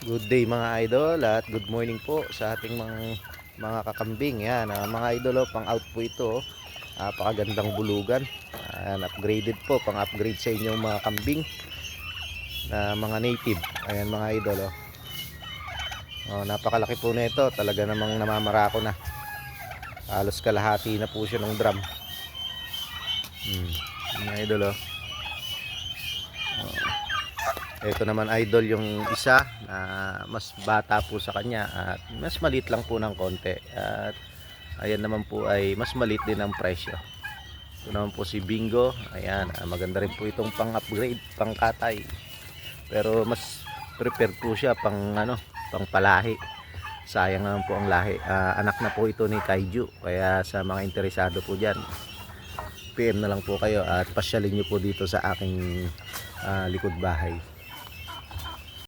Good day mga idol at good morning po sa ating mga kakambing. Yan, mga idol, pang out po ito. Napakagandang bulugan. Upgraded po, pang upgrade sa inyong mga kambing na mga native. Ayan mga idol. Napakalaki po na ito. Talaga namang namamarako na. Halos kalahati na po siya ng drum. Mga idol. Ito naman idol yung isa na mas bata po sa kanya at mas maliit lang po ng konti. At ayan naman po ay mas maliit din ang presyo. Ito naman po si Bingo. Ayan, maganda rin po itong pang-upgrade, pang-katay. Pero mas prepared po siya pang palahi. Sayang naman po ang lahi. Anak na po ito ni Kaiju. Kaya sa mga interesado po diyan, PM na lang po kayo at pasyalin niyo po dito sa aking likod bahay.